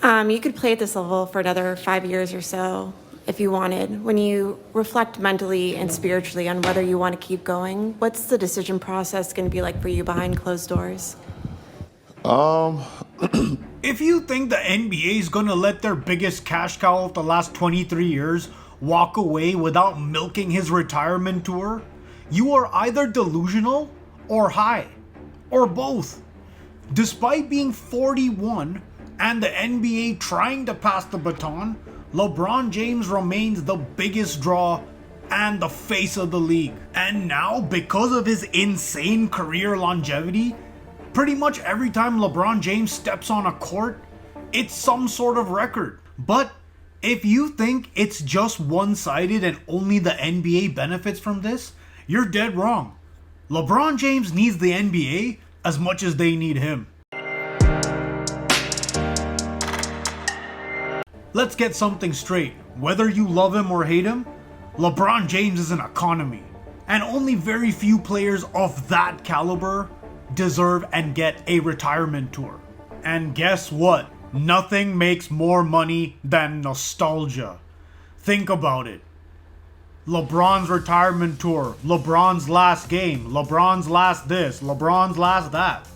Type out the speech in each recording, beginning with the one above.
You could play at this level for another 5 years or so if you wanted. When you reflect mentally and spiritually on whether you want to keep going, what's the decision process going to be like for you behind closed doors? Um, If you think the NBA is gonna let their biggest cash cow of the last 23 years walk away without milking his retirement tour, you are either delusional or high, or both. Despite being 41 and the NBA trying to pass the baton, LeBron James remains the biggest draw and the face of the league. And now, because of his insane career longevity, pretty much every time LeBron James steps on a court, it's some sort of record. But if you think it's just one-sided and only the NBA benefits from this, you're dead wrong. LeBron James needs the NBA as much as they need him. Let's get something straight. Whether you love him or hate him, LeBron James is an economy. And only very few players of that caliber deserve and get a retirement tour. And guess what? Nothing makes more money than nostalgia. Think about it. LeBron's retirement tour, LeBron's last game, LeBron's last this, LeBron's last that.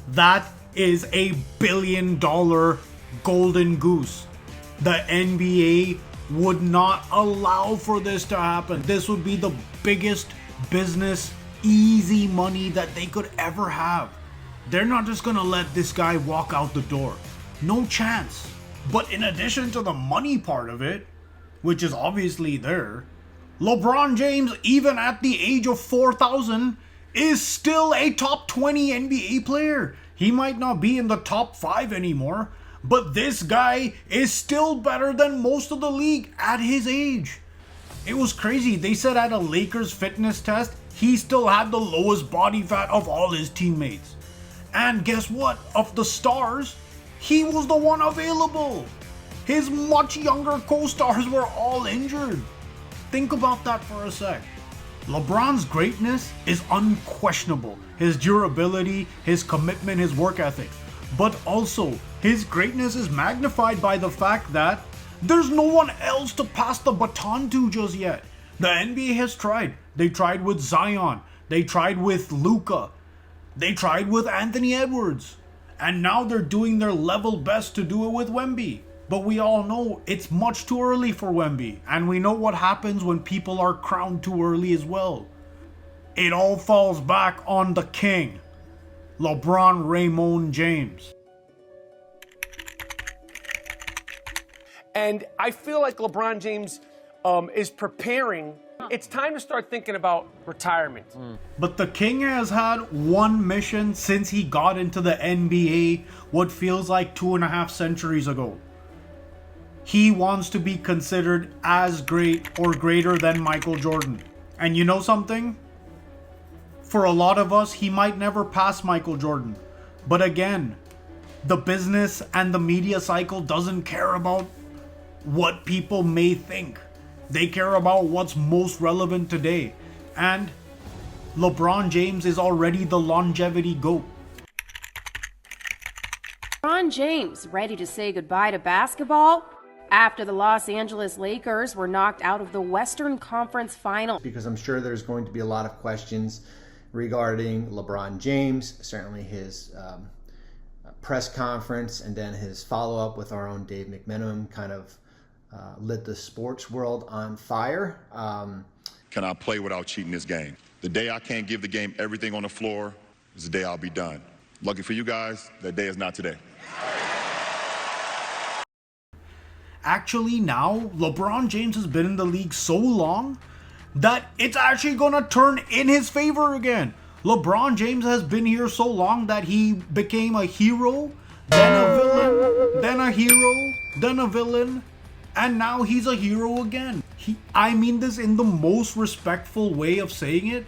That is a $1 billion golden goose. The NBA would not allow for this to happen. This would be the biggest business easy money that they could ever have. They're not just gonna let this guy walk out the door. No chance. But in addition to the money part of it, which is obviously there, LeBron James, even at the age of 4,000, is still a top 20 NBA player. He might not be in the top 5 anymore, but this guy is still better than most of the league at his age. It was crazy. They said at a Lakers fitness test, he still had the lowest body fat of all his teammates. And guess what? Of the stars, he was the one available. His much younger co-stars were all injured. Think about that for a sec. LeBron's greatness is unquestionable. His durability, his commitment, his work ethic. But also, his greatness is magnified by the fact that there's no one else to pass the baton to just yet. The NBA has tried. They tried with Zion. They tried with Luka. They tried with Anthony Edwards. And now they're doing their level best to do it with Wemby. But we all know it's much too early for Wemby. And we know what happens when people are crowned too early as well. It all falls back on the king, LeBron Raymond James. And I feel like LeBron James is preparing. It's time to start thinking about retirement. But the king has had one mission since he got into the NBA what feels like 2.5 centuries ago. He wants to be considered as great or greater than Michael Jordan. And you know something? For a lot of us, he might never pass Michael Jordan. But again, the business and the media cycle doesn't care about what people may think. They care about what's most relevant today. And LeBron James is already the longevity GOAT. LeBron James ready to say goodbye to basketball after the Los Angeles Lakers were knocked out of the Western Conference Final. Because I'm sure there's going to be a lot of questions regarding LeBron James, certainly his press conference, and then his follow-up with our own Dave McMenamin kind of lit the sports world on fire. can I play without cheating this game? The day I can't give the game everything on the floor is the day I'll be done. Lucky for you guys, that day is not today. Actually, now, LeBron James has been in the league so long that it's actually gonna turn in his favor again. LeBron James has been here so long that he became a hero, then a villain, then a hero, then a villain, and now he's a hero again. I mean this in the most respectful way of saying it.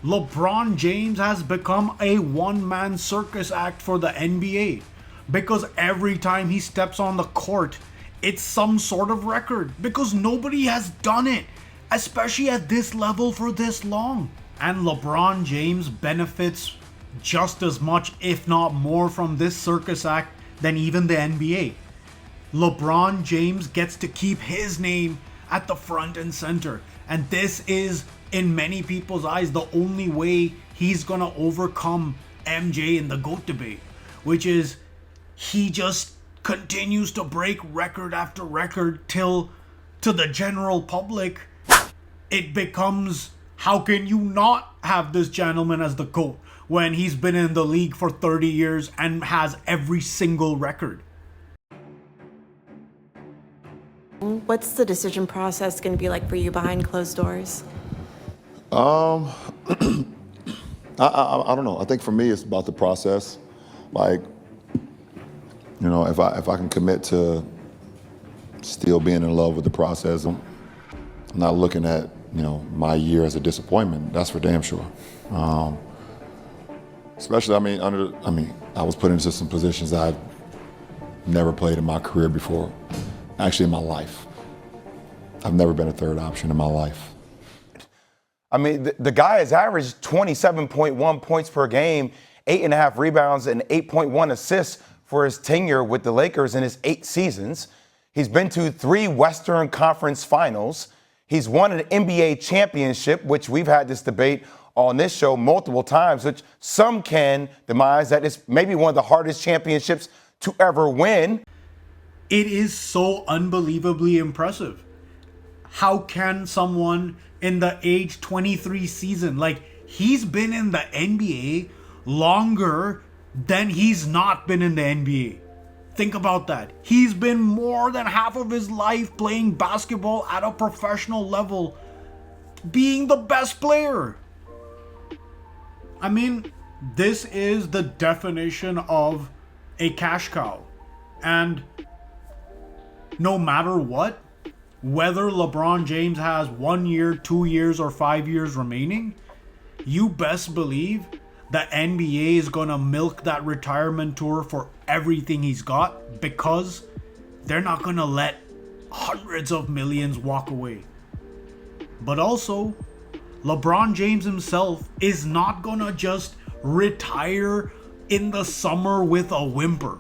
LeBron James has become a one-man circus act for the NBA because every time he steps on the court, it's some sort of record because nobody has done it, especially at this level for this long. And LeBron James benefits just as much, if not more, from this circus act than even the NBA. LeBron James gets to keep his name at the front and center. And this is, in many people's eyes, the only way he's going to overcome MJ in the GOAT debate, which is he just continues to break record after record till, to the general public, it becomes, how can you not have this gentleman as the GOAT when he's been in the league for 30 years and has every single record? What's the decision process going to be like for you behind closed doors? I don't know. I think for me, it's about the process. Like, you know, if I can commit to still being in love with the process, I'm not looking at, you know, my year as a disappointment. That's for damn sure. Especially, I was put into some positions that I've never played in my career before. Actually, in my life. I've never been a third option in my life. I mean, the guy has averaged 27.1 points per game, 8.5 rebounds, and 8.1 assists for his tenure with the Lakers in his 8 seasons. He's been to 3 Western Conference Finals. He's won an NBA championship, which we've had this debate on this show multiple times, which some can demise that it's maybe one of the hardest championships to ever win. It is so unbelievably impressive. How can someone in the age 23 season, like, he's been in the NBA longer than he's not been in the NBA. Think about that. He's been more than half of his life playing basketball at a professional level, being the best player. I mean, this is the definition of a cash cow. And no matter what, whether LeBron James has 1 year, 2 years, or 5 years remaining, you best believe the NBA is going to milk that retirement tour for everything he's got, because they're not going to let hundreds of millions walk away. But also, LeBron James himself is not going to just retire in the summer with a whimper.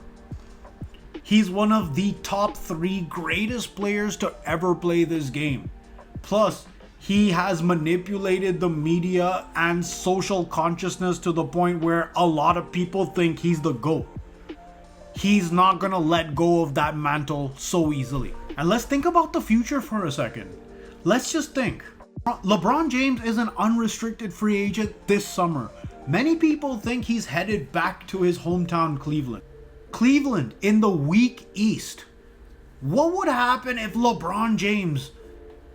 He's one of the top 3 greatest players to ever play this game. Plus, he has manipulated the media and social consciousness to the point where a lot of people think he's the GOAT. He's not gonna let go of that mantle so easily. And let's think about the future for a second. Let's just think. LeBron James is an unrestricted free agent this summer. Many people think he's headed back to his hometown Cleveland. Cleveland in the weak East. What would happen if LeBron James,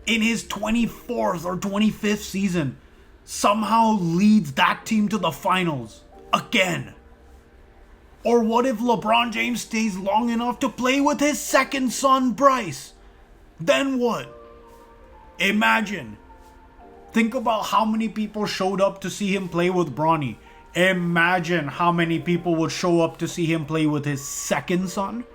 in his 24th or 25th season, somehow leads that team to the finals again? Or what if LeBron James stays long enough to play with his second son, Bryce? Then what? Imagine. Think about how many people showed up to see him play with Bronny. Imagine how many people would show up to see him play with his second son.